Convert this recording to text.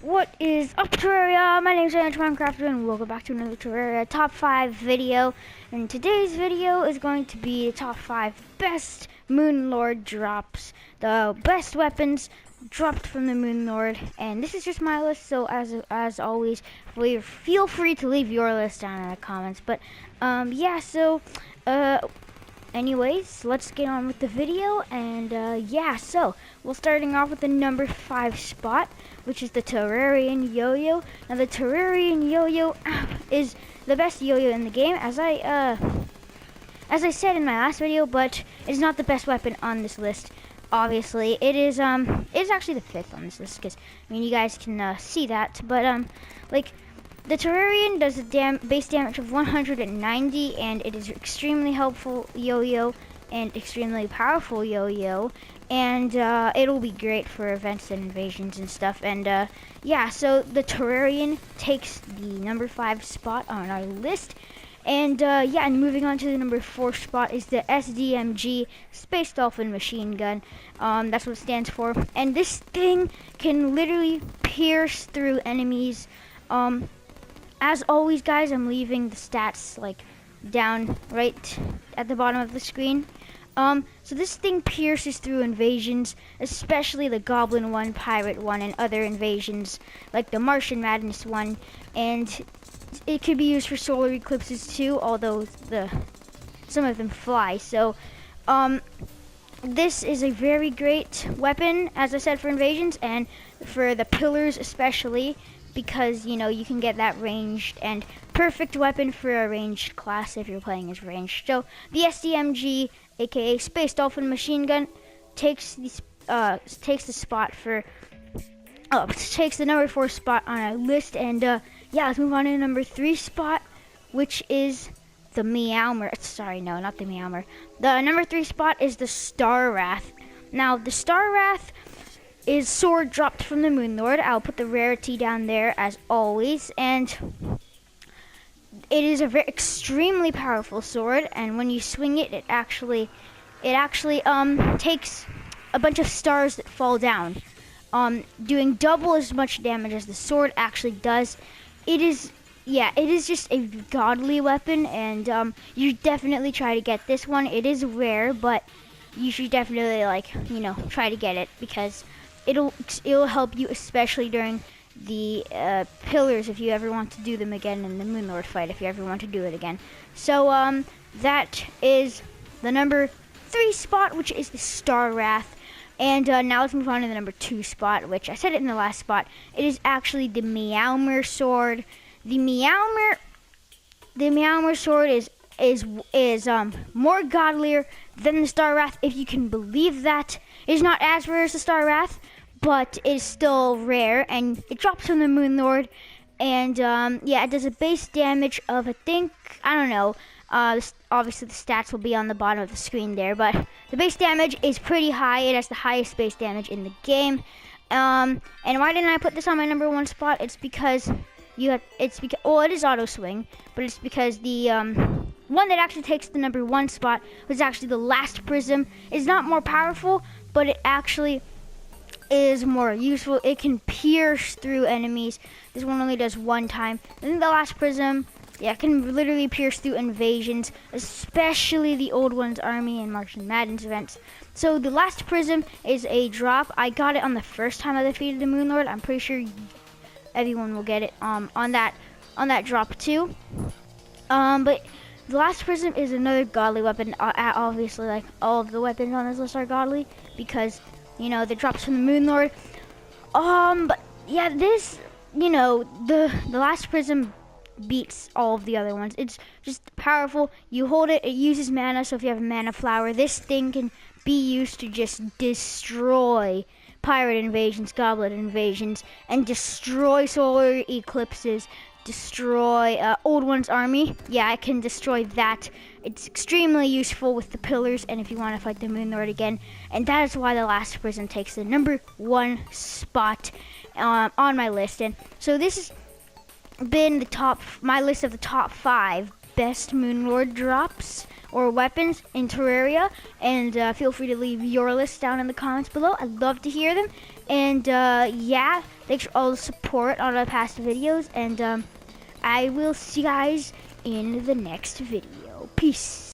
What is up, Terraria? My name is Minecraft and welcome back to another Terraria top 5 video. And today's video is going to be the top 5 best Moonlord drops, the best weapons dropped from the Moonlord. And this is just my list, so as always, feel free to leave your list down in the comments. But anyways, let's get on with the video, and so we're starting off with the number 5 spot, which is the Terrarian Yo-Yo. Now the Terrarian Yo-Yo is the best yo-yo in the game, as I said in my last video, but it's not the best weapon on this list. Obviously, it's actually the 5th on this list, because I mean you guys can see that, but the Terrarian does a base damage of 190, and it is extremely helpful yo-yo and extremely powerful yo-yo, and it'll be great for events and invasions and stuff. And so the Terrarian takes the number 5 spot on our list. And and moving on to the number 4 spot is the SDMG Space Dolphin Machine Gun. That's what it stands for. And this thing can literally pierce through enemies. As always, guys, I'm leaving the stats down right at the bottom of the screen. So this thing pierces through invasions, especially the Goblin one, Pirate one, and other invasions like the Martian Madness one. And it could be used for solar eclipses too, although some of them fly. So this is a very great weapon, as I said, for invasions and for the pillars especially, because you can get that ranged, and perfect weapon for a ranged class if you're playing as ranged. So the SDMG, aka Space Dolphin Machine Gun, takes the number 4 spot on our list. And let's move on to the number 3 spot, which is the Meowmer. Sorry, no, not the Meowmer. The number 3 spot is the Star Wrath. Now the Star Wrath is sword dropped from the Moonlord. I'll put the rarity down there as always, and it is a very extremely powerful sword, and when you swing it, it actually takes a bunch of stars that fall down, doing double as much damage as the sword actually does. It is just a godly weapon, and you definitely try to get this one. It is rare, but you should definitely try to get it, because it'll help you, especially during the pillars, if you ever want to do them again in the Moonlord fight, if you ever want to do it again. So that is the number 3 spot, which is the Star Wrath. And now let's move on to the number 2 spot, which I said it in the last spot. It is actually the Meowmer sword. The Meowmer sword is more godlier than the Star Wrath, if you can believe that. It's not as rare as the Star Wrath, but it's still rare, and it drops from the Moonlord. And it does a base damage of, obviously the stats will be on the bottom of the screen there, but the base damage is pretty high. It has the highest base damage in the game. And why didn't I put this on my number 1 spot? It is auto swing, but it's because the one that actually takes the number 1 spot was actually the Last Prism. It's not more powerful, but it actually is more useful. It can pierce through enemies. This one only does one time. I think the Last Prism, can literally pierce through invasions, especially the Old One's Army and Martian Madness events. So the Last Prism is a drop. I got it on the first time I defeated the Moonlord. I'm pretty sure everyone will get it on that drop too. But the Last Prism is another godly weapon. Obviously, all of the weapons on this list are godly, because the drops from the Moonlord. The Last Prism beats all of the other ones. It's just powerful. You hold it, it uses mana, so if you have a mana flower, this thing can be used to just destroy pirate invasions, goblin invasions, and destroy solar eclipses, destroy Old One's Army. I can destroy that. It's extremely useful with the pillars, and if you want to fight the Moonlord again. And that is why the Last Prism takes the number 1 spot on my list. And so this has been my list of the top 5 best Moonlord drops or weapons in Terraria, and feel free to leave your list down in the comments below. I'd love to hear them. And yeah, thanks for all the support on our past videos, and I will see you guys in the next video. Peace.